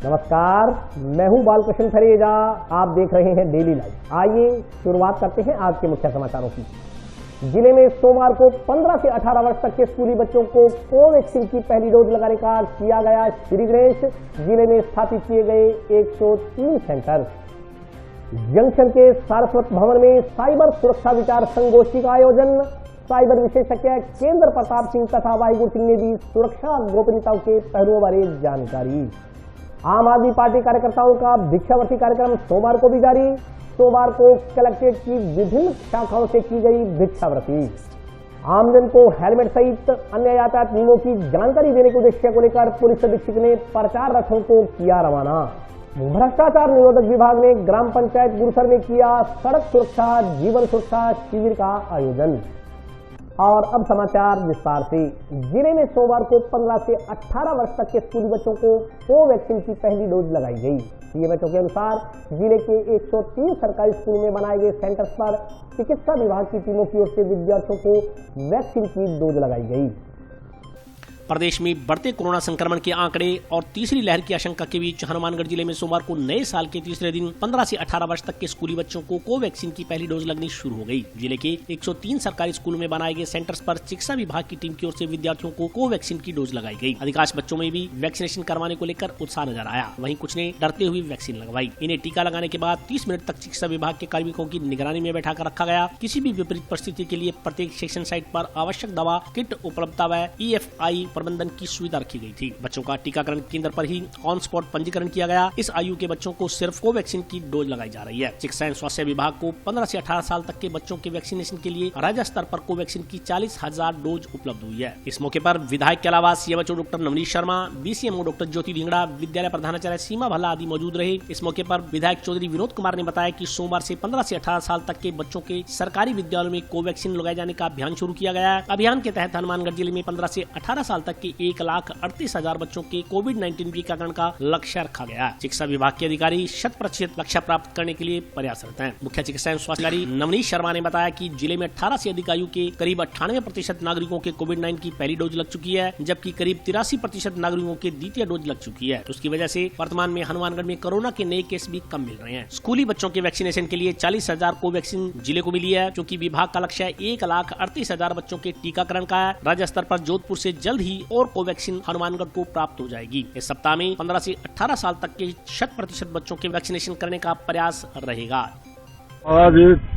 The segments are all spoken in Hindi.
नमस्कार, मैं हूं बालकृष्ण थरेजा। आप देख रहे हैं डेली लाइव। आइए शुरुआत करते हैं आज के मुख्य समाचारों की। जिले में सोमवार को 15 से 18 वर्ष तक के स्कूली बच्चों को कोवैक्सीन की पहली डोज लगाने का किया गया श्री गणेश। जिले में स्थापित किए गए 103 सेंटर। जंक्शन के सारस्वत भवन में साइबर सुरक्षा विचार संगोष्ठी का आयोजन। साइबर विशेषज्ञ केंद्र प्रताप सिंह तथा वाहिगुरु सिंह ने दी सुरक्षा गोपनीयता के पहलुओं बारे जानकारी। आम आदमी पार्टी कार्यकर्ताओं का भिक्षावृत्ति कार्यक्रम सोमवार को भी जारी। सोमवार को कलेक्ट्रेट की विभिन्न शाखाओं से की गई भिक्षावृत्ति। आमजन को हेलमेट सहित अन्य यातायात नियमों की जानकारी देने के उद्देश्य को लेकर पुलिस अधीक्षक ने प्रचार रथों को किया रवाना। भ्रष्टाचार निरोधक विभाग ने ग्राम पंचायत गुरुसर में किया सड़क सुरक्षा जीवन सुरक्षा शिविर का आयोजन। और अब समाचार विस्तार से। जिले में सोमवार को 15 से 18 वर्ष तक के स्कूली बच्चों को कोवैक्सीन की पहली डोज लगाई गई। सीएमएचओ के अनुसार जिले के 103 सरकारी स्कूलों में बनाए गए सेंटर्स पर चिकित्सा विभाग की टीमों की ओर से विद्यार्थियों को वैक्सीन की डोज लगाई गई। प्रदेश में बढ़ते कोरोना संक्रमण के आंकड़े और तीसरी लहर की आशंका के बीच हनुमानगढ़ जिले में सोमवार को नए साल के तीसरे दिन 15 से 18 वर्ष तक के स्कूली बच्चों को कोवैक्सीन की पहली डोज लगनी शुरू हो गई। जिले के 103 सरकारी स्कूलों में बनाए गए सेंटर्स पर चिकित्सा विभाग की टीम की ओर से विद्यार्थियों को कोवैक्सीन की डोज लगाई गई। अधिकांश बच्चों में भी वैक्सीनेशन करवाने को लेकर उत्साह नजर आया। वहीं कुछ ने डरते हुए वैक्सीन लगवाई। इन्हें टीका लगाने के बाद 30 मिनट तक चिकित्सा विभाग के कार्मिकों की निगरानी में बैठा कर रखा गया। किसी भी विपरीत परिस्थिति के लिए प्रत्येक सेक्शन साइट पर आवश्यक दवा किट उपलब्धता व EFI प्रबंधन की सुविधा रखी गई थी। बच्चों का टीकाकरण केंद्र पर ही ऑन स्पॉट पंजीकरण किया गया। इस आयु के बच्चों को सिर्फ कोवैक्सीन की डोज लगाई जा रही है। चिकित्सा एवं स्वास्थ्य विभाग को 15 से 18 साल तक के बच्चों के वैक्सीनेशन के लिए राज्य स्तर पर कोवैक्सीन की 40,000 डोज उपलब्ध हुई है। इस मौके पर विधायक के अलावा CMHO doctor Navneet Sharma, BCMO doctor Jyoti Dhingra, विद्यालय प्रधानाचार्य सीमा भल्ला आदि मौजूद रहे। इस मौके पर विधायक चौधरी विनोद कुमार ने बताया कि सोमवार से 15 से 18 साल तक के बच्चों के सरकारी विद्यालयों में कोवैक्सीन लगाए जाने का अभियान शुरू किया गया है। अभियान के तहत हनुमानगढ़ जिले में 15 से 18 साल तक के 1,38,000 बच्चों के कोविड-19 टीकाकरण का लक्ष्य रखा गया। चिकित्सा विभाग के अधिकारी 100% लक्ष्य प्राप्त करने के लिए प्रयासरत हैं। मुख्य चिकित्सा एवं स्वास्थ्य अधिकारी नवनीत शर्मा ने बताया कि जिले में 18 से अधिक आयु के करीब 98% नागरिकों के कोविड-19 की पहली डोज लग चुकी है, जबकि करीब 83% नागरिकों के द्वितीय डोज लग चुकी है। उसकी वजह से वर्तमान में हनुमानगढ़ में कोरोना के नए केस भी कम मिल रहे हैं। स्कूली बच्चों के वैक्सीनेशन के लिए 40,000 कोवैक्सीन जिले को मिली है, क्योंकि विभाग का लक्ष्य 1,38,000 बच्चों के टीकाकरण का है। राज्य स्तर पर जोधपुर से जल्द ही और कोवैक्सीन हनुमानगढ़ को प्राप्त हो जाएगी। इस सप्ताह में 15 से 18 साल तक के 100% बच्चों के वैक्सीनेशन करने का प्रयास रहेगा। आज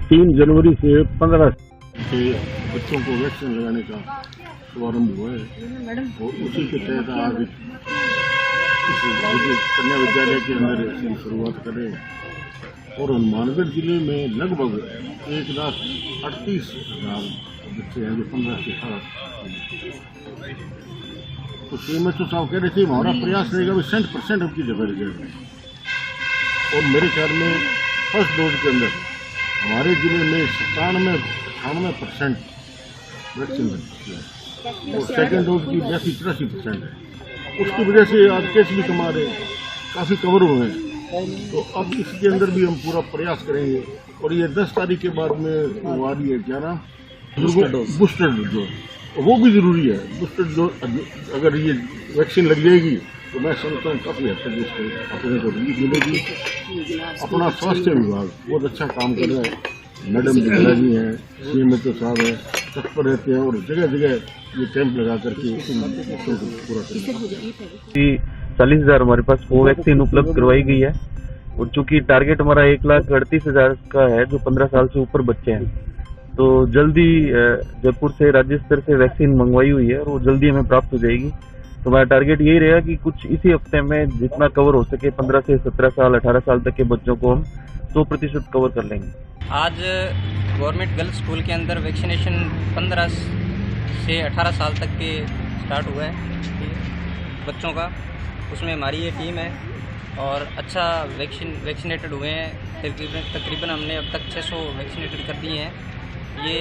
3 जनवरी से 15 से बच्चों को वैक्सीन लगाने का शुभारंभ हुआ है और उसी के तहत आज कन्या विद्यालय के अंदर इसकी शुरुआत कर रहे हैं। और हनुमानगढ़ जिले में लगभग 1,38,000 बच्चे हैं जो 15 से 18। तो सीएमएचओ साहब कह रहे थे हमारा प्रयास रहेगा 100% आपकी जगह जाएगा। और मेरे ख्याल में फर्स्ट डोज के अंदर हमारे जिले में 97-98% वैक्सीन लग चुकी है और सेकेंड डोज की 82-83% है। उसकी वजह से आज केस भी कमा रहे हैं, काफ़ी कवर हुए हैं। तो अब इसके अंदर भी हम पूरा प्रयास करेंगे। और ये 10 तारीख के बाद में आ रही है क्या नाम बूस्टर डोज, वो भी जरूरी है। बूस्टर डोज अगर ये वैक्सीन लग जाएगी तो मैं समझता हूँ काफ़ी हद तक इसको अपने को रिलीफ मिलेगी। अपना स्वास्थ्य विभाग बहुत अच्छा काम कर रहा है। मैडम ढींगड़ा जी हैं, सीएमएचओ साहब हैं, तत्पर रहते हैं और जगह जगह ये कैंप लगा करके पूरा करते हैं। 40,000 हमारे पास कोवैक्सीन उपलब्ध करवाई गई है और चूंकि टारगेट हमारा 1,38,000 का है जो 15 साल से ऊपर बच्चे हैं, तो जल्दी जयपुर से राज्य स्तर से वैक्सीन मंगवाई हुई है और वो जल्दी हमें प्राप्त हो जाएगी। तो हमारा टारगेट यही रहेगा कि कुछ इसी हफ्ते में जितना कवर हो सके 15 से 17 साल 18 साल तक के बच्चों को हम 100% कवर कर लेंगे। आज गवर्नमेंट गर्ल्स स्कूल के अंदर वैक्सीनेशन 15 से 18 साल तक के स्टार्ट हुआ है बच्चों का। उसमें हमारी ये टीम है और अच्छा वैक्सीनेटेड हुए हैं। तकरीबन हमने अब तक 600 वैक्सीनेटेड कर दिए हैं। ये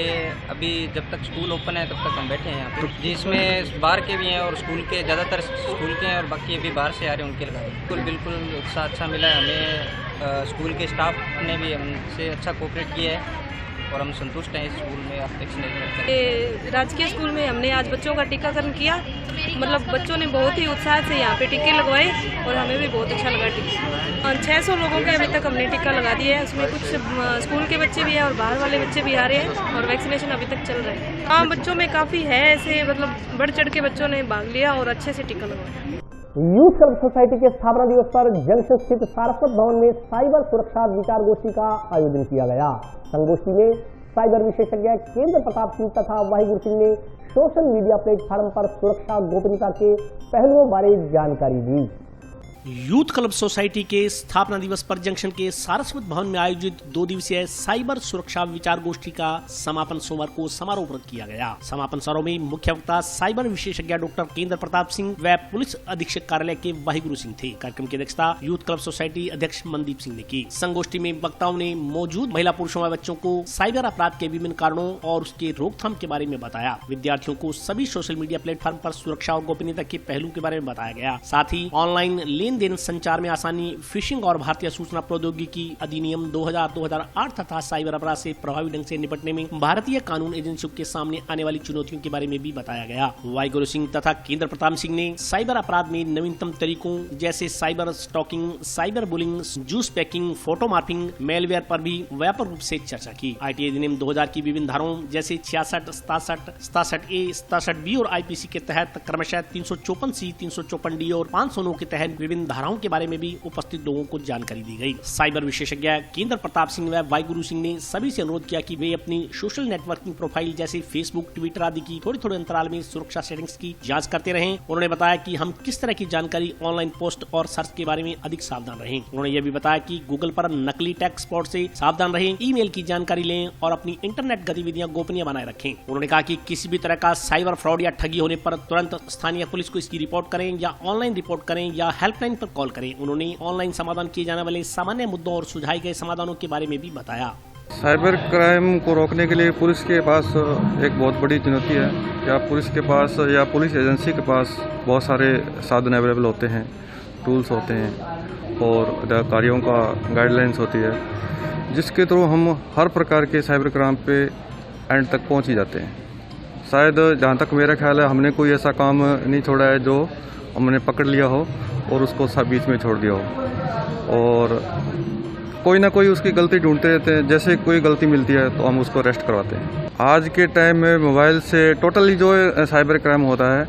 अभी जब तक स्कूल ओपन है तब तक हम बैठे हैं यहाँ पे, जिसमें बाहर के भी हैं और स्कूल के ज़्यादातर स्कूल के हैं और बाकी अभी बाहर से आ रहे हैं उनके लगाए। बिल्कुल उत्साह अच्छा मिला है हमें। स्कूल के स्टाफ ने भी हमसे अच्छा कोऑपरेट किया है और हम संतुष्ट हैं इस स्कूल में वैक्सीनेशन। राजकीय स्कूल में हमने आज बच्चों का टीकाकरण किया, मतलब बच्चों ने बहुत ही उत्साह से यहाँ पे टीके लगवाए और हमें भी बहुत अच्छा लगा टीका। 600 लोगों का अभी तक हमने टीका लगा दिया है, उसमें कुछ स्कूल के बच्चे भी हैं और बाहर वाले बच्चे भी आ रहे हैं और वैक्सीनेशन अभी तक चल रहा है। हाँ, बच्चों में काफ़ी है ऐसे, मतलब बढ़ चढ़ के बच्चों ने भाग लिया और अच्छे से टीका लगवाया। यूथ क्लब सोसाइटी के स्थापना दिवस पर जंक्शन स्थित सारस्वत भवन में साइबर सुरक्षा विचार गोष्ठी का आयोजन किया गया। संगोष्ठी में साइबर विशेषज्ञ केंद्र प्रताप सिंह तथा वाहिगुरु सिंह ने सोशल मीडिया प्लेटफॉर्म पर सुरक्षा गोपनीयता के पहलुओं बारे जानकारी दी। यूथ क्लब सोसाइटी के स्थापना दिवस पर जंक्शन के सारस्वत भवन में आयोजित 2 दिवसीय साइबर सुरक्षा विचार गोष्ठी का समापन सोमवार को समारोहपूर्वक किया गया। समापन समारोह में मुख्य वक्ता साइबर विशेषज्ञ डॉक्टर केंद्र प्रताप सिंह व पुलिस अधीक्षक कार्यालय के वाहिगुरु सिंह थे। कार्यक्रम की अध्यक्षता यूथ क्लब सोसाइटी अध्यक्ष मनदीप सिंह ने की। संगोष्ठी में वक्ताओं ने मौजूद महिला पुरुषों व बच्चों को साइबर अपराध के विभिन्न कारणों और उसके रोकथाम के बारे में बताया। विद्यार्थियों को सभी सोशल मीडिया प्लेटफॉर्म पर सुरक्षा और गोपनीयता के पहलू के बारे में बताया गया। साथ ही ऑनलाइन लेन देन संचार में आसानी, फिशिंग और भारतीय सूचना प्रौद्योगिकी अधिनियम 2000-2008 तथा साइबर अपराध से प्रभावी ढंग से निपटने में भारतीय कानून एजेंसियों के सामने आने वाली चुनौतियों के बारे में भी बताया गया। वाहिगुरु सिंह तथा केंद्र प्रताप सिंह ने साइबर अपराध में नवीनतम तरीकों जैसे cyber stalking, cyber bullying, juice jacking, photo morphing, malware पर भी व्यापक रूप से चर्चा की। आईटी अधिनियम 2000 की विभिन्न धाराओं जैसे 66, 67, 67A, 67B और आईपीसी के तहत क्रमशः 354C, 354D और 509 के तहत विभिन्न धाराओं के बारे में भी उपस्थित लोगों को जानकारी दी गई। साइबर विशेषज्ञ केंद्र प्रताप सिंह व वाहिगुरु सिंह ने सभी से अनुरोध किया कि वे अपनी सोशल नेटवर्किंग प्रोफाइल जैसे फेसबुक, ट्विटर आदि की थोड़े अंतराल में सुरक्षा सेटिंग्स की जांच करते रहें। उन्होंने बताया कि हम किस तरह की जानकारी ऑनलाइन पोस्ट और सर्च के बारे में अधिक सावधान रहें। उन्होंने यह भी बताया कि गूगल पर नकली टेक्स्ट स्पॉट से सावधान रहें, ईमेल की जानकारी लें और अपनी इंटरनेट गतिविधियां गोपनीय बनाए रखें। उन्होंने कहा कि किसी भी तरह का साइबर फ्रॉड या ठगी होने पर तुरंत स्थानीय पुलिस को इसकी रिपोर्ट करें या ऑनलाइन रिपोर्ट करें या हेल्पलाइन पर कॉल करें। उन्होंने ऑनलाइन समाधान किए जाने वाले सामान्य मुद्दों और सुझाए गए समाधानों के बारे में भी बताया। साइबर क्राइम को रोकने के लिए पुलिस के पास एक बहुत बड़ी चुनौती है कि आप पुलिस के पास या पुलिस एजेंसी के पास बहुत सारे साधन अवेलेबल होते हैं, टूल्स होते हैं और कार्यों का गाइडलाइंस होती है, जिसके थ्रू हम हर प्रकार के साइबर क्राइम पे एंड तक पहुंच ही जाते हैं। शायद जहां तक मेरा ख्याल है हमने कोई ऐसा काम नहीं छोड़ा है जो हमने पकड़ लिया हो और उसको सब बीच में छोड़ दिया हो, और कोई ना कोई उसकी गलती ढूंढते रहते हैं। जैसे कोई गलती मिलती है तो हम उसको अरेस्ट करवाते हैं। आज के टाइम में मोबाइल से टोटली जो साइबर क्राइम होता है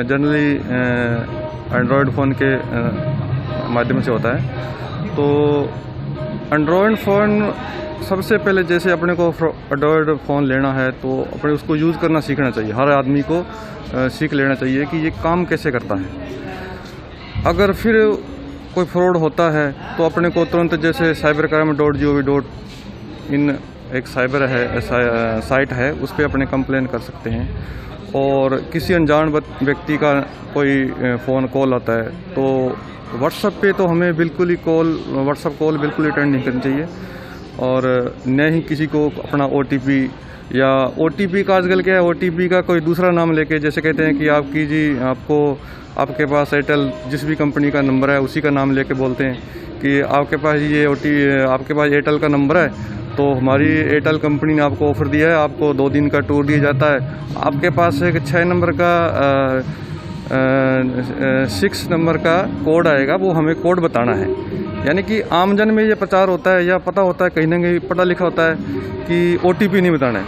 जनरली एंड्रॉयड फ़ोन के माध्यम से होता है। तो एंड्रॉयड फ़ोन सबसे पहले जैसे अपने को एंड्रॉयड फ़ोन लेना है तो अपने उसको यूज़ करना सीखना चाहिए। हर आदमी को सीख लेना चाहिए कि ये काम कैसे करता है। अगर फिर कोई फ्रॉड होता है तो अपने को तुरंत जैसे cybercrime.gov.in एक साइबर है साइट है, उस पर अपने कंप्लेन कर सकते हैं। और किसी अनजान व्यक्ति का कोई फ़ोन कॉल आता है तो व्हाट्सएप पे तो हमें बिल्कुल ही व्हाट्सएप कॉल बिल्कुल अटेंड नहीं करनी चाहिए, और न ही किसी को अपना OTP या OTP का आजकल क्या है, OTP का कोई दूसरा नाम लेके जैसे कहते हैं कि आपके पास एयरटेल जिस भी कंपनी का नंबर है उसी का नाम लेके बोलते हैं कि आपके पास एयरटेल का नंबर है तो हमारी एयरटेल कंपनी ने आपको ऑफर दिया है, आपको 2 दिन का टूर दिया जाता है। आपके पास एक 6 नंबर का 6 नंबर का कोड आएगा, वो हमें कोड बताना है। यानी कि आमजन में ये प्रचार होता है या पता होता है, कहीं ना कहीं पढ़ा लिखा होता है कि OTP नहीं बताना है,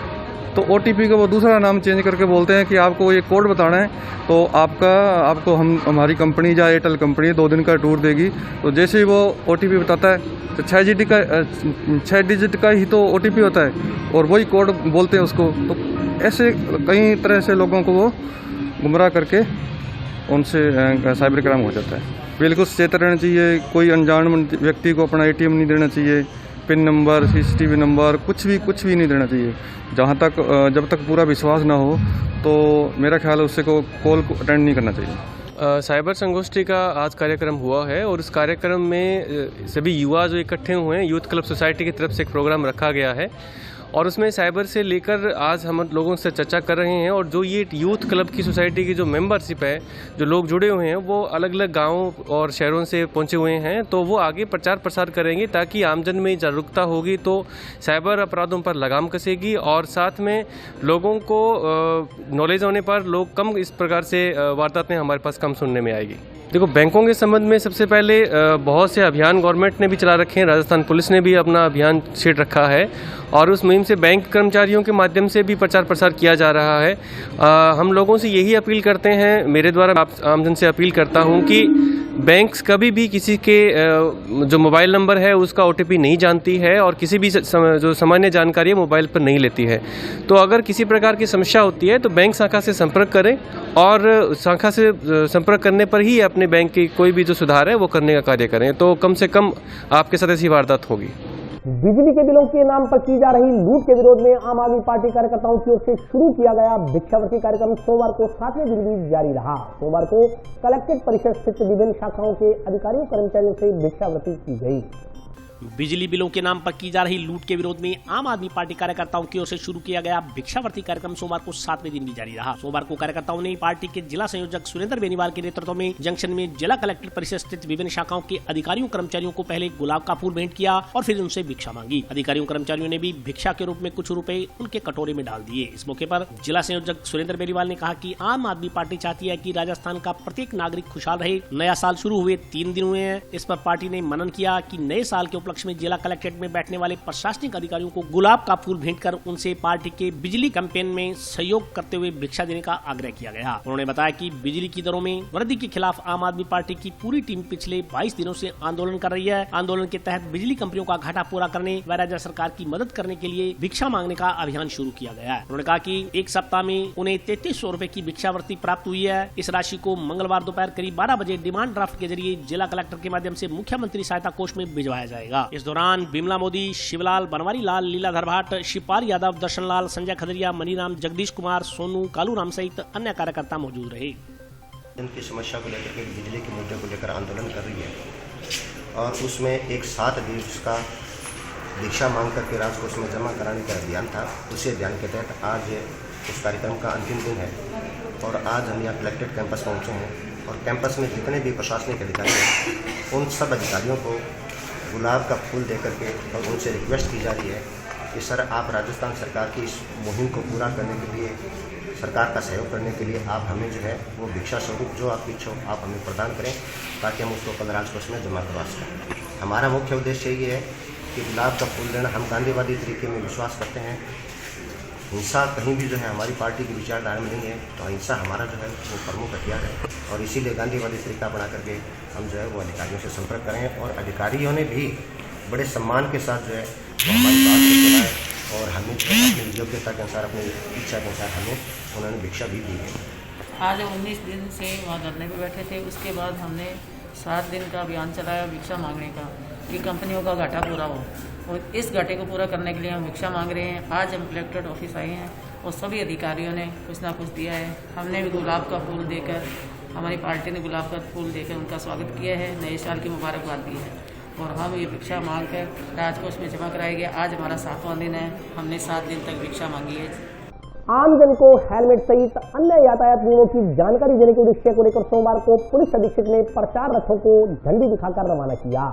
तो OTP का वो दूसरा नाम चेंज करके बोलते हैं कि आपको ये कोड बताना है तो आपको हमारी कंपनी या एयरटेल कंपनी 2 दिन का टूर देगी। तो जैसे ही वो OTP बताता है तो 6 डिजिट का ही तो OTP होता है और वही कोड बोलते हैं उसको। तो ऐसे कई तरह से लोगों को वो गुमराह करके उनसे साइबर क्राइम हो जाता है। बिल्कुल सचेत रहना चाहिए, कोई अनजान व्यक्ति को अपना ATM नहीं देना चाहिए, पिन नंबर, CCTV नंबर कुछ भी नहीं देना चाहिए। जब तक पूरा विश्वास ना हो तो मेरा ख्याल है उससे को कॉल को अटेंड नहीं करना चाहिए। साइबर संगोष्ठी का आज कार्यक्रम हुआ है और इस कार्यक्रम में सभी युवा जो इकट्ठे हुए हैं, यूथ क्लब सोसाइटी की तरफ से एक प्रोग्राम रखा गया है और उसमें साइबर से लेकर आज हम लोगों से चर्चा कर रहे हैं। और जो ये यूथ क्लब की सोसाइटी की जो मेंबरशिप है, जो लोग जुड़े हुए हैं, वो अलग अलग गाँव और शहरों से पहुँचे हुए हैं, तो वो आगे प्रचार प्रसार करेंगे ताकि आमजन में जागरूकता होगी तो साइबर अपराधों पर लगाम कसेगी और साथ में लोगों को नॉलेज होने पर लोग कम इस प्रकार से वारदातें हमारे पास कम सुनने में आएगी। देखो, बैंकों के संबंध में सबसे पहले बहुत से अभियान गवर्नमेंट ने भी चला रखे हैं। राजस्थान पुलिस ने भी अपना अभियान छेड़ रखा है और उस मुहिम से बैंक कर्मचारियों के माध्यम से भी प्रचार प्रसार किया जा रहा है। हम लोगों से यही अपील करते हैं, मेरे द्वारा आप आमजन से अपील करता हूं कि बैंक्स कभी भी किसी के जो मोबाइल नंबर है उसका OTP नहीं जानती है और किसी भी जो सामान्य जानकारी है मोबाइल पर नहीं लेती है। तो अगर किसी प्रकार की समस्या होती है तो बैंक शाखा से संपर्क करें और शाखा से संपर्क करने पर ही अपने बैंक की कोई भी जो सुधार है वो करने का कार्य करें, तो कम से कम आपके साथ ऐसी वारदात होगी। बिजली के बिलों के नाम पर की जा रही लूट के विरोध में आम आदमी पार्टी कार्यकर्ताओं की ओर से शुरू किया गया भिक्षावृत्ति कार्यक्रम सोमवार को 7वें दिन भी जारी रहा। सोमवार को कलेक्ट्रेट परिसर स्थित विभिन्न शाखाओं के अधिकारियों कर्मचारियों से भिक्षावृत्ति की गई। बिजली बिलों के नाम पर की जा रही लूट के विरोध में आम आदमी पार्टी कार्यकर्ताओं की ओर से शुरू किया गया भिक्षावृत्ति कार्यक्रम सोमवार को 7वें दिन भी जारी रहा। सोमवार को कार्यकर्ताओं ने पार्टी के जिला संयोजक सुरेंद्र बेनीवाल के नेतृत्व में जंक्शन में जिला कलेक्ट्रेट परिसर स्थित विभिन्न शाखाओं के अधिकारियों कर्मचारियों को पहले गुलाब का फूल भेंट किया और फिर उनसे भिक्षा मांगी। अधिकारियों कर्मचारियों ने भी भिक्षा के रूप में कुछ रुपए उनके कटोरे में डाल दिए। इस मौके पर जिला संयोजक सुरेंद्र बेनीवाल ने कहा कि आम आदमी पार्टी चाहती है कि राजस्थान का प्रत्येक नागरिक खुशहाल रहे। नया साल शुरू हुए 3 दिन हुए हैं। इस पर पार्टी ने मनन किया कि नए साल के उपलक्ष्य में जिला कलेक्ट्रेट में बैठने वाले प्रशासनिक अधिकारियों को गुलाब का फूल भेंट कर उनसे पार्टी के बिजली कैंपेन में सहयोग करते हुए भिक्षा देने का आग्रह किया गया। उन्होंने बताया कि बिजली की दरों में वृद्धि के खिलाफ आम आदमी पार्टी की पूरी टीम पिछले 22 दिनों से आंदोलन कर रही है। आंदोलन के तहत बिजली कंपनियों का घाटा पूरा करने व राज्य सरकार की मदद करने के लिए भिक्षा मांगने का अभियान शुरू किया गया है। उन्होंने कहा कि एक सप्ताह में उन्हें 3300 रूपए की भिक्षावृत्ति प्राप्त हुई है। इस राशि को मंगलवार दोपहर करीब 12 बजे डिमांड ड्राफ्ट के जरिए जिला कलेक्टर के माध्यम से मुख्यमंत्री सहायता कोष में भिजवाया जाएगा। इस दौरान बिमला मोदी, शिवलाल, बनवारी लाल, लीलाधर भाट, शिवपाल यादव, दर्शन लाल, संजय खदरिया, मनीराम, जगदीश कुमार, सोनू, कालू राम सहित अन्य कार्यकर्ता मौजूद रहे। उनकी समस्या को लेकर के बिजली के मुद्दे को लेकर आंदोलन कर रही है और उसमें एक 7 दिवस का भिक्षा मांग करके राजकोष में जमा कराने का अभियान था। उसी अभियान के तहत आज उस कार्यक्रम का अंतिम दिन है और आज हम यहाँ कलेक्ट्रेट कैंपस पहुँचे हैं और कैंपस में जितने भी प्रशासनिक अधिकारी हैं उन सब अधिकारियों को गुलाब का फूल दे करके और उनसे रिक्वेस्ट की जा रही है कि सर आप राजस्थान सरकार की इस मुहिम को पूरा करने के लिए, सरकार का सहयोग करने के लिए आप हमें जो है वो भिक्षा स्वरूप जो आपकी इच्छा हो आप हमें प्रदान करें ताकि हम उसको कल राजकोष में जमा करवा सकें। हमारा मुख्य उद्देश्य ये है कि गुलाब का फूल देना, हम गांधीवादी तरीके में विश्वास करते हैं। हिंसा कहीं भी जो है हमारी पार्टी की विचारधारा में नहीं है, तो अहिंसा हमारा जो है वो प्रमुख हथियार है और इसीलिए गांधीवादी तरीका बना करके हम जो है वो अधिकारियों से संपर्क करें और अधिकारियों ने भी बड़े सम्मान के साथ जो है वो हमारी बात को सुना है और हमें अपनी योग्यता के अनुसार, अपनी इच्छा के अनुसार हमें उन्होंने भिक्षा भी दी है। आज 19 दिन से वहाँ धरने पे बैठे थे। उसके बाद हमने 7 दिन का अभियान चलाया भिक्षा मांगने का कि कंपनियों का घाटा पूरा हो और इस घाटे को पूरा करने के लिए हम भिक्षा मांग रहे हैं। आज हम कलेक्ट्रेट ऑफिस आए हैं और सभी अधिकारियों ने कुछ ना कुछ दिया है। हमने भी गुलाब का फूल देकर, हमारी पार्टी ने गुलाब का फूल देकर उनका स्वागत किया है, नए साल की मुबारकबाद दी है और हम ये भिक्षा मांग कर राजकोष में जमा कराया गया। आज हमारा 7वां दिन है, हमने 7 दिन तक भिक्षा मांगी है। आमजन को हेलमेट सहित अन्य यातायात नियमों की जानकारी देने के उद्देश्य को लेकर सोमवार को पुलिस अधीक्षक ने प्रचार रथों को झंडी दिखाकर रवाना किया।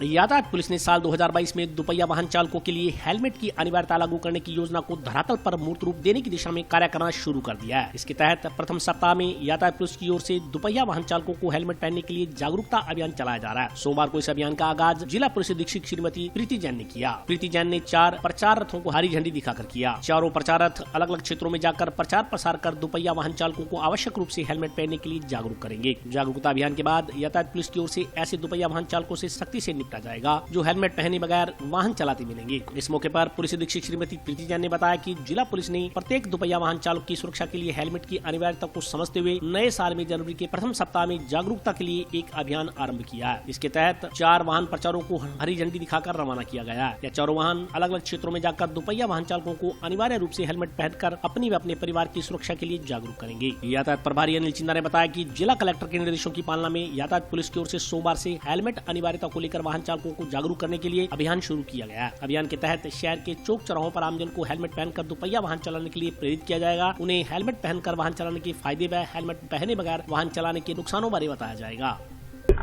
यातायात पुलिस ने साल 2022 में दुपहिया वाहन चालकों के लिए हेलमेट की अनिवार्यता लागू करने की योजना को धरातल पर मूर्त रूप देने की दिशा में कार्य करना शुरू कर दिया है। इसके तहत प्रथम सप्ताह में यातायात पुलिस की ओर से दुपहिया वाहन चालकों को हेलमेट पहनने के लिए जागरूकता अभियान चलाया जा रहा है। सोमवार को इस अभियान का आगाज जिला पुलिस अधीक्षक श्रीमती प्रीति जैन ने किया। प्रीति जैन ने 4 प्रचार रथों को हरी झंडी दिखाकर किया। चारों प्रचार रथ अलग अलग क्षेत्रों में जाकर प्रचार प्रसार कर दुपहिया वाहन चालकों को आवश्यक रूप से हेलमेट पहनने के लिए जागरूक करेंगे। जागरूकता अभियान के बाद यातायात पुलिस की ओर से ऐसे दुपहिया वाहन चालकों से सख्ती से निपटा जाएगा जो हेलमेट पहने बगैर वाहन चलाते मिलेंगे। इस मौके पर पुलिस अधीक्षक श्रीमती प्रीति जैन ने बताया कि जिला पुलिस ने प्रत्येक दुपहिया वाहन चालक की सुरक्षा के लिए हेलमेट की अनिवार्यता को समझते हुए नए साल में जनवरी के प्रथम सप्ताह में जागरूकता के लिए एक अभियान आरंभ किया है। इसके तहत 4 वाहन प्रचारों को हरी झंडी दिखाकर रवाना किया गया है। यह चारों वाहन अलग अलग क्षेत्रों में जाकर दुपहिया वाहन चालकों को अनिवार्य रूप से हेलमेट पहनकर अपनी व अपने परिवार की सुरक्षा के लिए जागरूक करेंगे। यातायात प्रभारी अनिल चिंदा ने बताया कि जिला कलेक्टर के निर्देशों की पालना में यातायात पुलिस की ओर से सोमवार से हेलमेट अनिवार्यता को लेकर वाहन वाहन चालकों को जागरूक करने के लिए अभियान शुरू किया गया। अभियान के तहत शहर के चौक चौराहों पर आमजन को हेलमेट पहनकर दुपहिया वाहन चलाने के लिए प्रेरित किया जाएगा। उन्हें हेलमेट पहनकर वाहन चलाने के फायदे व हेलमेट पहने बगैर वाहन चलाने के नुकसानों बारे बताया जाएगा।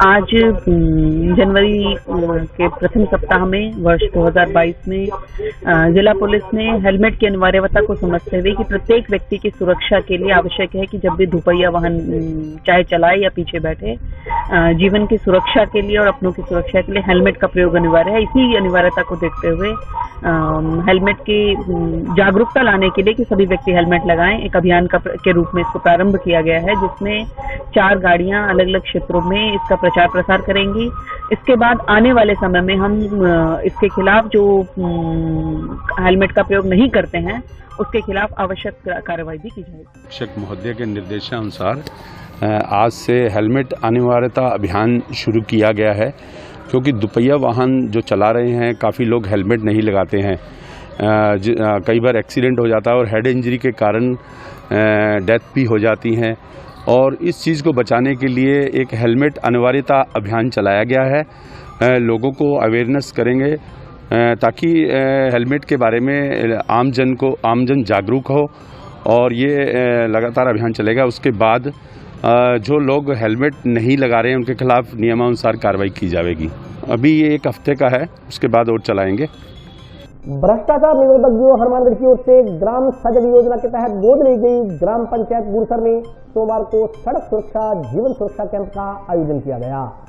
आज जनवरी के प्रथम सप्ताह में वर्ष 2022 में जिला पुलिस ने हेलमेट की अनिवार्यता को समझते हुए कि प्रत्येक व्यक्ति की सुरक्षा के लिए आवश्यक है कि जब भी दुपहिया वाहन चाहे चलाए या पीछे बैठे, जीवन की सुरक्षा के लिए और अपनों की सुरक्षा के लिए हेलमेट का प्रयोग अनिवार्य है। इसी अनिवार्यता को देखते हुए हेलमेट की जागरूकता लाने के लिए कि सभी व्यक्ति हेलमेट लगाएं, एक अभियान के रूप में इसको प्रारंभ किया गया है, जिसमें 4 गाड़ियां अलग अलग क्षेत्रों में इसका प्रचार प्रसार करेंगी। इसके बाद आने वाले समय में हम इसके खिलाफ जो हेलमेट का प्रयोग नहीं करते हैं उसके खिलाफ आवश्यक कार्रवाई भी की जाएगी। शिक्षक महोदय के निर्देशानुसार आज से हेलमेट अनिवार्यता अभियान शुरू किया गया है, क्योंकि दुपहिया वाहन जो चला रहे हैं काफ़ी लोग हेलमेट नहीं लगाते हैं। कई बार एक्सीडेंट हो जाता है और हेड इंजरी के कारण डेथ भी हो जाती हैं, और इस चीज़ को बचाने के लिए एक हेलमेट अनिवार्यता अभियान चलाया गया है। लोगों को अवेयरनेस करेंगे ताकि हेलमेट के बारे में आमजन जागरूक हो, और ये लगातार अभियान चलेगा। उसके बाद जो लोग हेलमेट नहीं लगा रहे हैं उनके खिलाफ नियमानुसार कार्रवाई की जाएगी। अभी ये 1 हफ्ते का है, उसके बाद और चलाएंगे। भ्रष्टाचार निरोधक ब्यूरो हनुमानगढ़ की ओर से ग्राम सजग योजना के तहत गोद ली गई ग्राम पंचायत गुरसर में सोमवार को सड़क सुरक्षा जीवन सुरक्षा कैंप का आयोजन किया गया।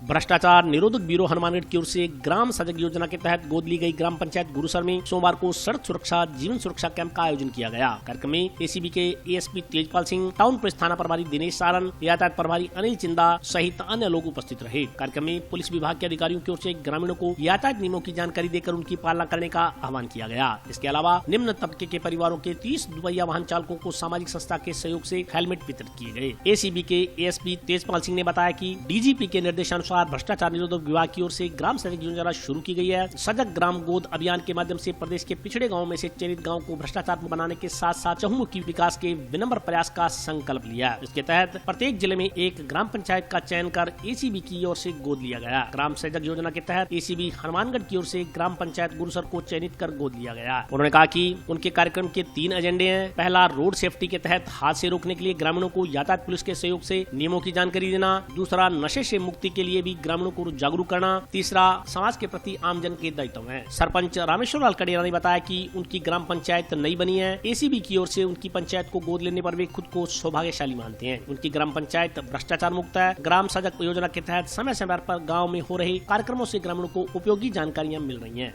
भ्रष्टाचार निरोधक ब्यूरो हनुमानगढ़ की ओर से ग्राम सजग योजना के तहत गोद ली गई ग्राम पंचायत गुरुसर में सोमवार को सड़क सुरक्षा जीवन सुरक्षा कैंप का आयोजन किया गया। कार्यक्रम में एसीबी के ASP Tejpal Singh, town police थाना प्रभारी दिनेश सारन, यातायात प्रभारी अनिल चिंदा सहित अन्य लोग उपस्थित रहे। कार्यक्रम में पुलिस विभाग के अधिकारियों की ओर से ग्रामीणों को यातायात नियमों की जानकारी देकर उनकी पालना करने का आह्वान किया गया। इसके अलावा निम्न तबके के परिवारों के 30 दुपहिया वाहन चालकों को सामाजिक संस्था के सहयोग से हेलमेट वितरित किए गए। एसीबी के एएसपी तेजपाल सिंह ने बताया कि डीजीपी के निर्देशानुसार भ्रष्टाचार निरोधक विभाग की ओर से ग्राम सजग योजना शुरू की गई है। सजग ग्राम गोद अभियान के माध्यम से प्रदेश के पिछड़े गांवों में से चयनित गांव को भ्रष्टाचार मुक्त बनाने के साथ साथ चहुमुखी विकास के विनम्र प्रयास का संकल्प लिया। इसके तहत प्रत्येक जिले में एक ग्राम पंचायत का चयन कर एसीबी की ओर से गोद लिया गया। ग्राम सजग योजना के तहत एसीबी हनुमानगढ़ की ओर से ग्राम पंचायत गुरुसर को चयनित कर गोद लिया गया। उन्होंने कहा कि उनके कार्यक्रम के 3 एजेंडे हैं। पहला, रोड सेफ्टी के तहत हादसे रोकने के लिए ग्रामीणों को यातायात पुलिस के सहयोग से नियमों की जानकारी देना। दूसरा, नशे से मुक्ति के लिए भी ग्रामीणों को जागरूक करना। तीसरा, समाज के प्रति आमजन के दायित्व है। सरपंच रामेश्वर लाल कड़ेरा ने बताया कि उनकी ग्राम पंचायत नई बनी है। एसीबी की ओर से उनकी पंचायत को गोद लेने पर वे खुद को सौभाग्यशाली मानते हैं। उनकी ग्राम पंचायत भ्रष्टाचार मुक्त है। ग्राम सजग योजना के तहत समय समय पर गाँव में हो रहे कार्यक्रमों से ग्रामीणों को उपयोगी जानकारियाँ मिल रही है।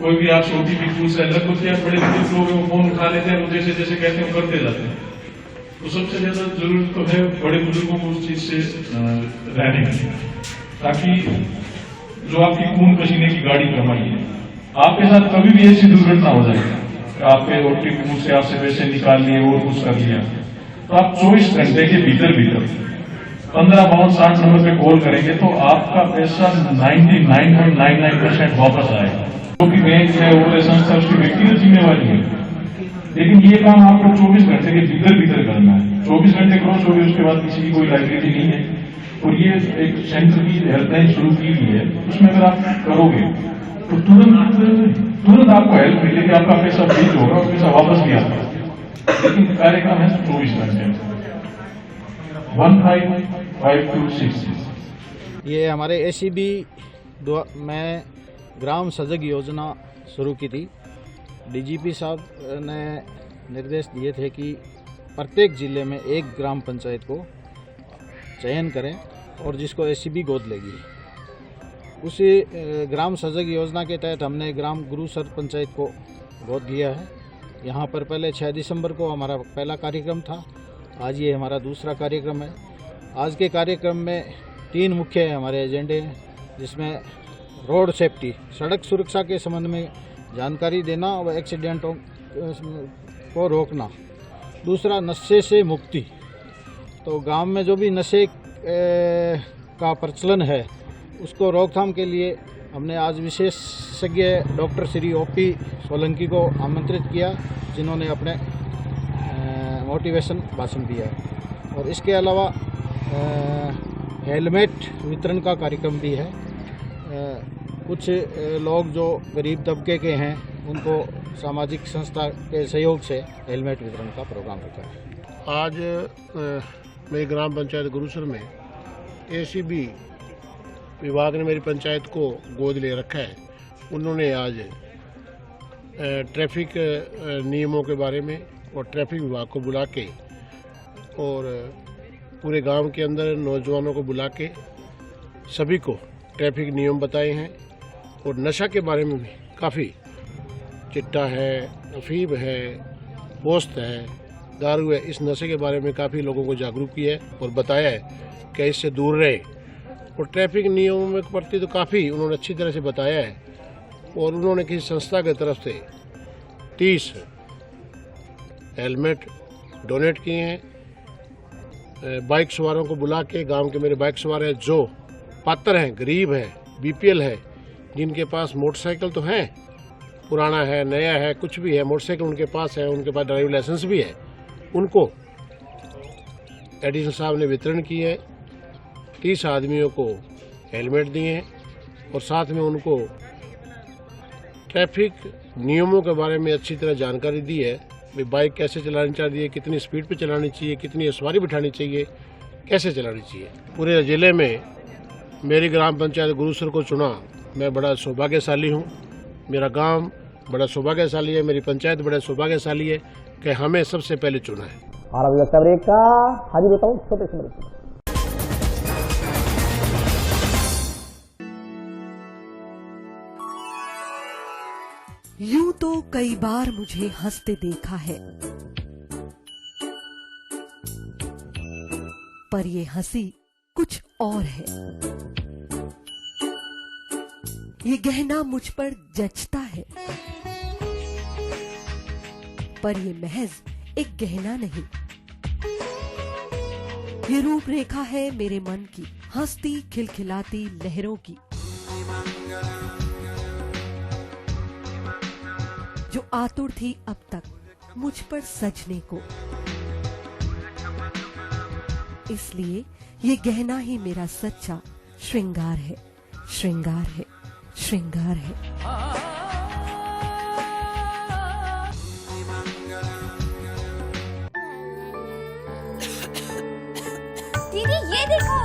कोई भी आप छोटी भी फूल से अलग होते हैं, बड़े बुजुर्ग लोग वो फोन उठा लेते हैं, जैसे जैसे कहते हैं करते जाते हैं। तो सबसे ज्यादा जरूरत तो है बड़े बुजुर्गों को उस चीज से रहने की, ताकि जो आपकी खून पसीने की गाड़ी कमाई है, आपके साथ कभी भी ऐसी दुर्घटना हो जाएगी, आपके ओटी मुंह से आपसे पैसे निकाल लिए और कुछ कर लिया, तो आप 24 घंटे के भीतर 15 बाउंड 60 नंबर पे कॉल करेंगे तो आपका पैसा 99.99% वापस आएगा। जो भी बैंक है वो संस्था उसकी व्यक्तिगत जिम्मेवारी है, लेकिन ये काम आपको 24 घंटे के भीतर करना है। 24 घंटे क्रॉस हो गए उसके बाद किसी की कोई लाइबिलिटी नहीं है। और ये एक सेंटर की हेल्पलाइन शुरू की हुई है, उसमें अगर आप करोगे तो तुरंत आपको हेल्प मिलेगी, आपका पैसा फ्रीज होगा और पैसा वापस भी आता है। लेकिन कार्यक्रम है 24 घंटे। 155266 ये हमारे एसीबी में ग्राम सजग योजना शुरू की थी। डीजीपी साहब ने निर्देश दिए थे कि प्रत्येक जिले में एक ग्राम पंचायत को चयन करें और जिसको एसीबी गोद लेगी। उसी ग्राम सजग योजना के तहत हमने ग्राम गुरुसर पंचायत को गोद लिया है। यहाँ पर पहले 6 दिसंबर को हमारा पहला कार्यक्रम था, आज ये हमारा दूसरा कार्यक्रम है। आज के कार्यक्रम में 3 मुख्य हमारे एजेंडे हैं, जिसमें रोड सेफ्टी, सड़क सुरक्षा के संबंध में जानकारी देना और एक्सीडेंटों को रोकना। दूसरा, नशे से मुक्ति, तो गांव में जो भी नशे का प्रचलन है उसको रोकथाम के लिए हमने आज विशेषज्ञ डॉक्टर श्री ओपी सोलंकी को आमंत्रित किया, जिन्होंने अपने मोटिवेशन भाषण दिया। और इसके अलावा हेलमेट वितरण का कार्यक्रम भी है। कुछ लोग जो गरीब तबके के हैं उनको सामाजिक संस्था के सहयोग से हेलमेट वितरण का प्रोग्राम रखा है। आज मेरी ग्राम पंचायत गुरुसर में एसीबी विभाग ने मेरी पंचायत को गोद ले रखा है। उन्होंने आज ट्रैफिक नियमों के बारे में और ट्रैफिक विभाग को बुला के और पूरे गांव के अंदर नौजवानों को बुला के सभी को ट्रैफिक नियम बताए हैं और नशा के बारे में भी काफ़ी, चिट्टा है, अफीम है, पोस्त है, दारू है, इस नशे के बारे में काफ़ी लोगों को जागरूक किया है और बताया है कि इससे दूर रहे। और ट्रैफिक नियमों में प्रति तो काफ़ी उन्होंने अच्छी तरह से बताया है और उन्होंने किसी संस्था की तरफ से 30 हेलमेट डोनेट किए हैं। बाइक सवारों को बुला के, गांव के मेरे बाइक सवार हैं जो पात्र हैं, गरीब हैं, बीपीएल है, जिनके पास मोटरसाइकिल तो है, पुराना है, नया है, कुछ भी है, मोटरसाइकिल उनके पास है, उनके पास ड्राइविंग लाइसेंस भी है, उनको एडिशनल साहब ने वितरण किए है। 30 आदमियों को हेलमेट दिए हैं और साथ में उनको ट्रैफिक नियमों के बारे में अच्छी तरह जानकारी दी है। भाई बाइक कैसे चलानी चाहिए, कितनी स्पीड पे चलानी चाहिए, कितनी सवारी बिठानी चाहिए, कैसे चलानी चाहिए। पूरे ज़िले में मेरी ग्राम पंचायत गुरुसर को चुना, मैं बड़ा सौभाग्यशाली हूँ। मेरा गांव बड़ा सौभाग्यशाली है, मेरी पंचायत बड़ा सौभाग्यशाली है कि हमें सबसे पहले चुना है। और अभी वक्त ब्रेक का हाजिर होता हूँ छोटे से ब्रेक। यूं तो कई बार मुझे हंसते देखा है, पर ये हंसी कुछ और है। ये गहना मुझ पर जचता है, पर ये महज एक गहना नहीं, ये रूपरेखा है मेरे मन की, हंसती खिलखिलाती लहरों की, जो आतुर थी अब तक मुझ पर सजने को। इसलिए ये गहना ही मेरा सच्चा श्रृंगार है, श्रृंगार है, श्रृंगार है। दीदी ये देखो,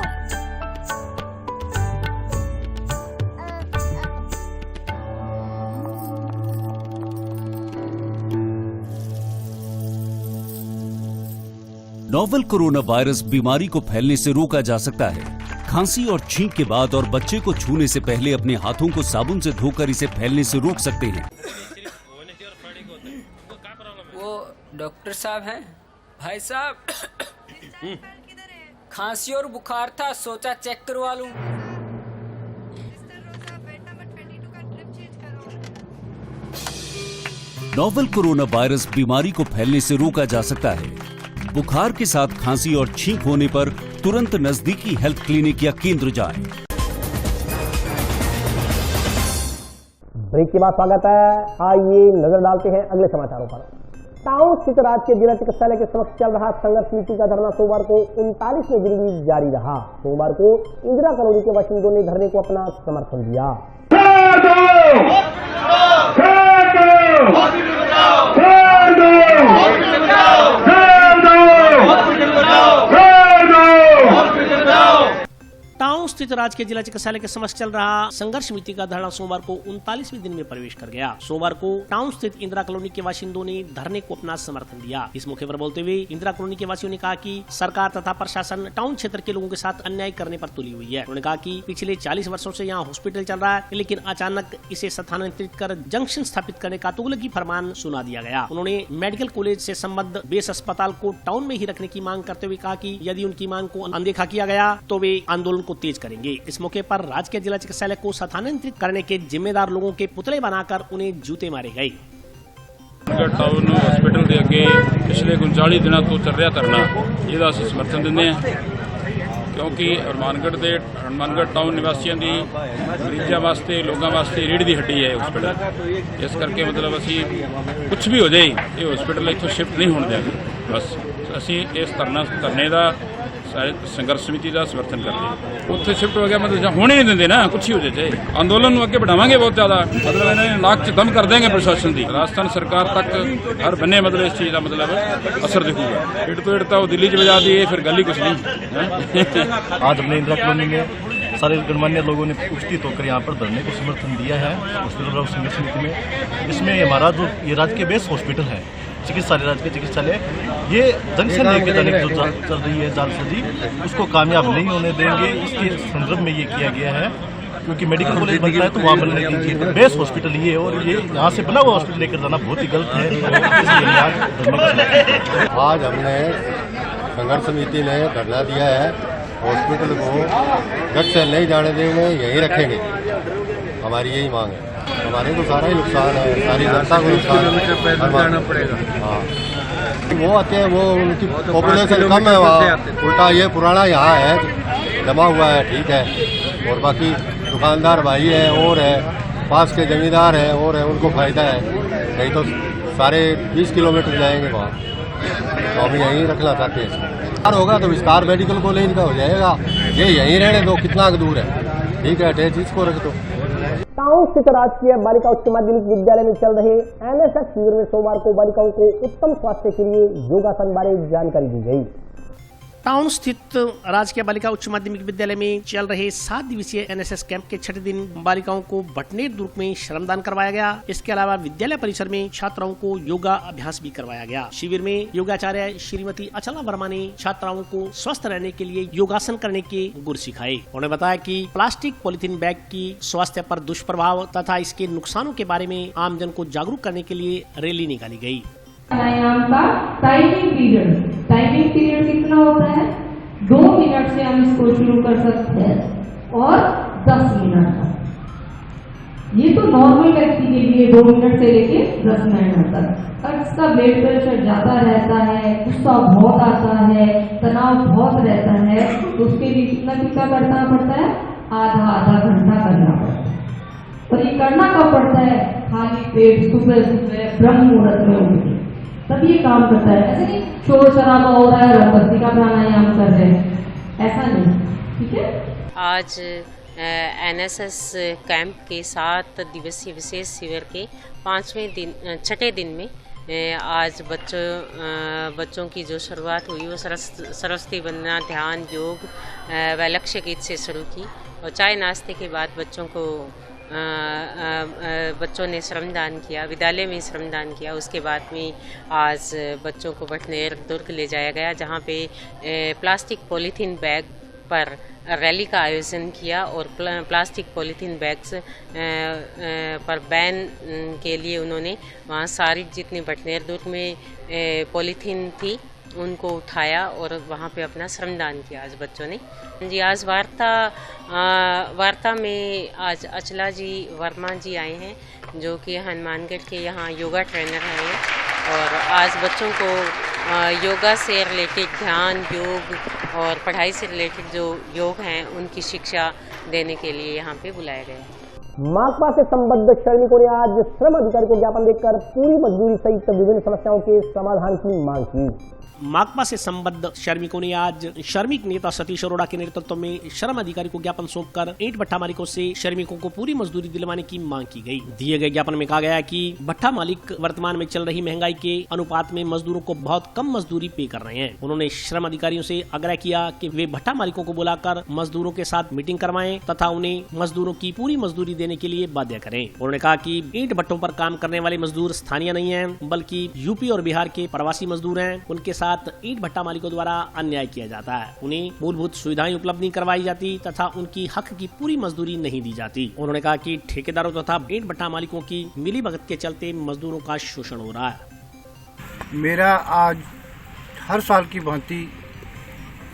नोवेल कोरोना वायरस बीमारी को फैलने से रोका जा सकता है। खांसी और छींक के बाद और बच्चे को छूने से पहले अपने हाथों को साबुन से धोकर इसे फैलने से रोक सकते हैं। वो डॉक्टर साहब हैं? भाई साहब खांसी और बुखार था, सोचा चेक करवा लूं। नोवेल कोरोना वायरस बीमारी को फैलने से रोका जा सकता है। बुखार के साथ खांसी और छींक होने पर तुरंत नजदीकी हेल्थ क्लिनिक या केंद्र जाएं। ब्रेक के बाद स्वागत है। आइए नजर डालते हैं अगले समाचारों पर। टाउन स्थित राज्य जिला चिकित्सालय के समक्ष चल रहा संघर्ष समिति का धरना सोमवार को 39वें दिन भी जारी रहा। सोमवार को इंदिरा कॉलोनी के बाशिंदों ने धरने को अपना समर्थन दिया। टाउन स्थित राजकीय जिला चिकित्सालय के समक्ष चल रहा संघर्ष समिति का धरना सोमवार को 39वें दिन में प्रवेश कर गया। सोमवार को टाउन स्थित इंदिरा कॉलोनी के बाशिंदों ने धरने को अपना समर्थन दिया। इस मौके पर बोलते हुए इंदिरा कॉलोनी के वासियों ने कहा कि सरकार तथा प्रशासन टाउन क्षेत्र के लोगों के साथ अन्याय करने पर तुली हुई है। उन्होंने कहा कि पिछले 40 वर्षों से यहाँ हॉस्पिटल चल रहा है, लेकिन अचानक इसे स्थानांतरित कर जंक्शन स्थापित करने का तुगलकी फरमान सुना दिया गया। उन्होंने मेडिकल कॉलेज से संबद्ध बेस अस्पताल को टाउन में ही रखने की मांग करते हुए कहा कि यदि उनकी मांग को अनदेखा किया गया तो वे आंदोलन को तेज करेंगे। इस मौके पर राजकीय जिला चिकित्सालय को स्थानांतरित करने के जिम्मेदार लोगों के पुतले बनाकर उन्हें जूते मारे गए। टाउन हॉस्पिटल के अगे पिछले 39 दिनों तो चल रहा धरना, ਇਹਦਾ ਅਸੀਂ ਸਮਰਥਨ ਦਿੰਦੇ ਹਾਂ क्योंकि हनुमानगढ़ टाउन निवासियों की मरीजों वास्ते लोगों वास्ते रीढ़ की हड्डी है हॉस्पिटल। इस करके मतलब असी कुछ भी हो जाए ये हॉस्पिटल इत्थों शिफ्ट नहीं होने देंगे। बस असी इस धरने का संघर्ष समिति का समर्थन करते उत्थे शिफ्ट हो गया मतलब होने नहीं देंगे ना कुछ ही हो जाए आंदोलन को अगे बढ़ावांगे बहुत ज्यादा मतलब इन्हें नाक च दम कर देंगे प्रशासन की राजस्थान सरकार तक हर बने मतलब इस चीज़ का मतलब असर दिखूगा इट तो इट तो दिल्ली च बजा दी फिर गल ही कुछ नहीं। आज अपने इंदिरा कॉलोनी में सारे गणमान्य लोगों ने उपस्थित होकर यहाँ पर धरने को समर्थन दिया है हॉस्पिटल ऑफ संघर्ष समिति में। इसमें हमारा जो ये राजकीय बेस हॉस्पिटल है चिकित्सालय राजकीय चिकित्सालय ये जंक्शन लेके जाने की जो चल रही है जालसाजी उसको कामयाब नहीं होने देंगे। इसके संदर्भ में ये किया गया है क्योंकि मेडिकल कॉलेज बनता है तो वहाँ बनने की बेस हॉस्पिटल ये है और ये यहाँ से बना हुआ हॉस्पिटल लेकर जाना बहुत ही गलत है। आज हमने संघर्ष समिति ने धरना दिया है हॉस्पिटल को गट से नहीं जाने देंगे यहीं रखेंगे हमारी यही मांग है। हमारे को सारा ही नुकसान है सारी जनता को नुकसान पड़ेगा। हाँ वो आते हैं वो उनकी पॉपुलेशन कम है वहाँ उल्टा ये पुराना यहाँ है जमा हुआ है ठीक है और बाकी दुकानदार भाई है और है पास के जमींदार है और है उनको फायदा है नहीं तो सारे 20 किलोमीटर जाएंगे वहाँ तो हम यहीं रखना चाहते हैं। होगा तो विस्तार मेडिकल कॉलेज का हो जाएगा ये यहीं रहने दो कितना दूर है ठीक है अटैच इसको रख दो। टाउन स्थित राजकीय बालिका उच्च माध्यमिक विद्यालय में चल रहे एनएसएस शिविर में सोमवार को बालिकाओं को उत्तम स्वास्थ्य के लिए योगासन बारे जानकारी दी गई। टाउन स्थित राजकीय बालिका उच्च माध्यमिक विद्यालय में चल रहे 7 दिवसीय एनएसएस कैंप के छठे दिन बालिकाओं को बटनेर दुर्ग में श्रमदान करवाया गया। इसके अलावा विद्यालय परिसर में छात्राओं को योगा अभ्यास भी करवाया गया। शिविर में योगाचार्य श्रीमती अचला वर्मा ने छात्राओं को स्वस्थ रहने के लिए योगासन करने के गुर सिखाए। उन्होंने बताया कि प्लास्टिक पॉलिथीन बैग की स्वास्थ्य पर दुष्प्रभाव तथा इसके नुकसानों के बारे में आमजन को जागरूक करने के लिए रैली निकाली गयी। प्राणायाम का टाइमिंग पीरियड कितना होता है 2 मिनट से हम इसको शुरू कर सकते हैं और 10 मिनट तक। ये तो नॉर्मल व्यक्ति के लिए 2 मिनट से लेके 10 मिनट तक। अगर इसका ब्लड प्रेशर ज्यादा रहता है गुस्सा बहुत आता है तनाव बहुत रहता है तो उसके लिए कितना करना पड़ता है आधा घंटा करना पड़ता है। और ये करना कब पड़ता है खाली पेट सुबह ब्रह्म मुहूर्त में उठ तब ये काम करता है। ऐसे नहीं शोर शराबा हो रहा है और बस्ती का प्राणायाम कर रहे हैं ऐसा नहीं ठीक है। आज एनएसएस कैंप के 7 दिवसीय विशेष शिविर के 6ठे दिन में आज बच्चों की जो शुरुआत हुई वो सरस्वती वंदना ध्यान योग व लक्ष्य गीत से शुरू की और चाय नाश्ते के बाद बच्चों ने श्रमदान किया विद्यालय में श्रमदान किया। उसके बाद में आज बच्चों को बटनेर दुर्ग ले जाया गया जहाँ पे प्लास्टिक पॉलीथीन बैग पर रैली का आयोजन किया और प्लास्टिक पॉलीथीन बैग्स पर बैन के लिए उन्होंने वहाँ सारी जितनी बटनेर दुर्ग में पॉलीथीन थी उनको उठाया और वहाँ पे अपना श्रमदान किया आज बच्चों ने। जी आज वार्ता में आज अचला जी वर्मा जी आए हैं जो कि हनुमानगढ़ के यहाँ योगा ट्रेनर हैं और आज बच्चों को योगा से रिलेटेड ध्यान योग और पढ़ाई से रिलेटेड जो योग हैं उनकी शिक्षा देने के लिए यहाँ पे बुलाया गया है। माकपा से संबद्ध श्रमिकों ने आज श्रम अधिकारी को ज्ञापन देकर पूरी मजदूरी सहित विभिन्न समस्याओं के समाधान की मांग की। माकपा से संबद्ध श्रमिकों ने आज श्रमिक नेता सतीश अरोड़ा के नेतृत्व में श्रम अधिकारी को ज्ञापन सौंपकर ईंट भट्ठा मालिकों से श्रमिकों को पूरी मजदूरी दिलवाने की मांग की गई। दिए गए ज्ञापन में कहा गया कि भट्ठा मालिक वर्तमान में चल रही महंगाई के अनुपात में मजदूरों को बहुत कम मजदूरी पे कर रहे हैं। उन्होंने श्रम अधिकारियों से आग्रह किया कि वे भट्ठा मालिकों को बुलाकर मजदूरों के साथ मीटिंग करवाएं तथा उन्हें मजदूरों की पूरी मजदूरी देने के लिए बाध्य करें। उन्होंने कहा कि ईंट भट्टों पर काम करने वाले मजदूर स्थानीय नहीं है बल्कि यूपी और बिहार के प्रवासी मजदूर हैं। उनके साथ ईंट भट्ठा मालिकों द्वारा अन्याय किया जाता है। उन्हें मूलभूत सुविधाएं उपलब्ध नहीं करवाई जाती तथा उनकी हक की पूरी मजदूरी नहीं दी जाती। उन्होंने कहा कि ठेकेदारों तथा ईंट भट्ठा मालिकों की मिलीभगत के चलते मजदूरों का शोषण हो रहा है। मेरा आज हर साल की भांति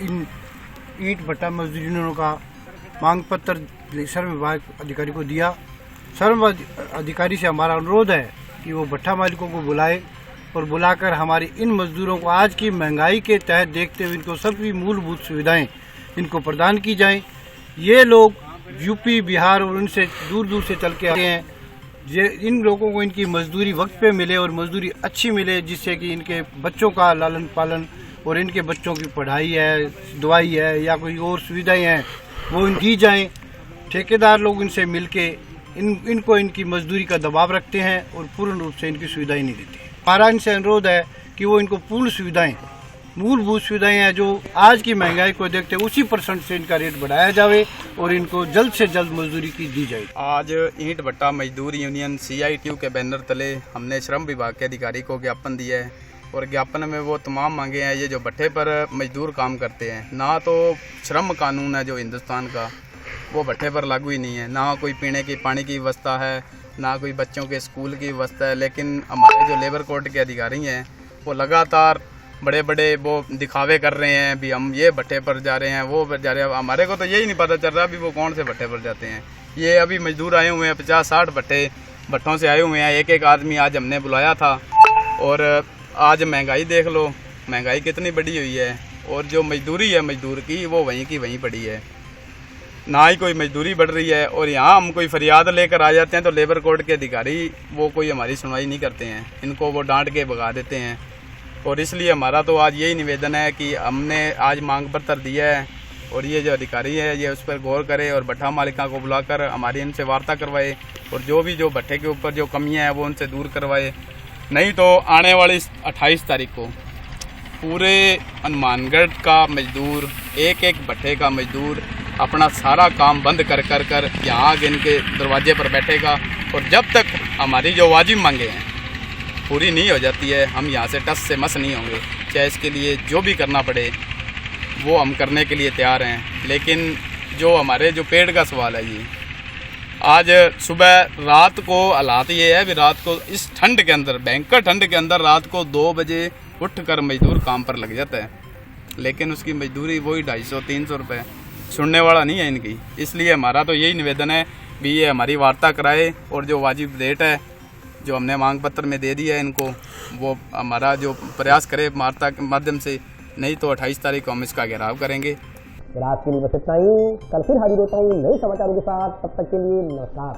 इन ईंट भट्ठा मजदूरों का मांग पत्र श्रम विभाग अधिकारी को दिया। श्रम अधिकारी से हमारा अनुरोध है कि वो भट्ठा मालिकों को बुलाए और बुलाकर हमारी इन मजदूरों को आज की महंगाई के तहत देखते हुए इनको सभी मूलभूत सुविधाएं इनको प्रदान की जाएं। ये लोग यूपी बिहार और उनसे दूर दूर से चल के आते हैं इन लोगों को इनकी मजदूरी वक्त पे मिले और मजदूरी अच्छी मिले, जिससे कि इनके बच्चों का लालन पालन और इनके बच्चों की पढ़ाई है, दवाई है या कोई और सुविधाएं हैं वो दी जाएं। ठेकेदार लोग इनसे मिलके इनको इनकी मजदूरी का दबाव रखते हैं और पूर्ण रूप से इनकी सुविधाएं नहीं देते। हमारा इनसे अनुरोध है कि वो इनको पूर्ण सुविधाएं, मूलभूत सुविधाएं हैं जो आज की महंगाई को देखते उसी % से इनका रेट बढ़ाया जाए और इनको जल्द से जल्द मजदूरी की दी जाए। आज ईंट भट्टा मजदूर यूनियन CITU के बैनर तले हमने श्रम विभाग के अधिकारी को ज्ञापन दिया है और ज्ञापन में वो तमाम मांगे हैं। ये जो भट्टे पर मजदूर काम करते हैं, ना तो श्रम कानून है जो हिंदुस्तान का वो भट्टे पर लागू ही नहीं है, ना कोई पीने की पानी की व्यवस्था है, ना कोई बच्चों के स्कूल की व्यवस्था है। लेकिन हमारे जो लेबर कोर्ट के अधिकारी हैं वो लगातार बड़े बड़े वो दिखावे कर रहे हैं भी हम ये भट्टे पर जा रहे हैं, वो पर जा रहे हैं। हमारे को तो यही नहीं पता चल रहा भी वो कौन से भट्टे पर जाते हैं। ये अभी मजदूर आए हुए हैं 50-60 भट्टों से आए हुए हैं। एक एक आदमी आज हमने बुलाया था और आज महंगाई देख लो, महंगाई कितनी बढ़ी हुई है और जो मजदूरी है मजदूर की वो वहीं की वहीं पड़ी है, ना ही कोई मजदूरी बढ़ रही है। और यहाँ हम कोई फरियाद लेकर आ जाते हैं तो लेबर कोर्ट के अधिकारी वो कोई हमारी सुनवाई नहीं करते हैं, इनको वो डांट के भगा देते हैं। और इसलिए हमारा तो आज यही निवेदन है कि हमने आज मांग पत्र दिया है और ये जो अधिकारी है ये उस पर गौर करे और भट्टा मालिका को बुलाकर हमारी इनसे वार्ता करवाए और जो भट्टे के ऊपर जो कमियां हैं वो उनसे दूर करवाए। नहीं तो आने वाली 28 तारीख को पूरे हनुमानगढ़ का मजदूर, एक एक भट्टे का मजदूर अपना सारा काम बंद कर यहाँ आगे इनके दरवाजे पर बैठेगा और जब तक हमारी जो वाजिब मांगे हैं पूरी नहीं हो जाती है हम यहाँ से टस से मस नहीं होंगे। चाहे इसके लिए जो भी करना पड़े वो हम करने के लिए तैयार हैं। लेकिन जो हमारे जो पेड़ का सवाल है ये आज सुबह रात को हालात ये है भी रात को इस ठंड के अंदर, भयंकर ठंड के अंदर रात को 2 बजे उठकर मजदूर काम पर लग जाता है, लेकिन उसकी मजदूरी वही 250-300 रुपये, सुनने वाला नहीं है इनकी। इसलिए हमारा तो यही निवेदन है भी ये हमारी वार्ता कराए और जो वाजिब रेट है जो हमने मांग पत्र में दे दिया है इनको, वो हमारा जो प्रयास करे वार्ता के माध्यम से, नहीं तो 28 तारीख को हम इसका घेराव करेंगे। आज के लिए बस इतना ही, कल फिर हाजिर होता हूँ नए समाचारों के साथ। तब तक के लिए नमस्कार।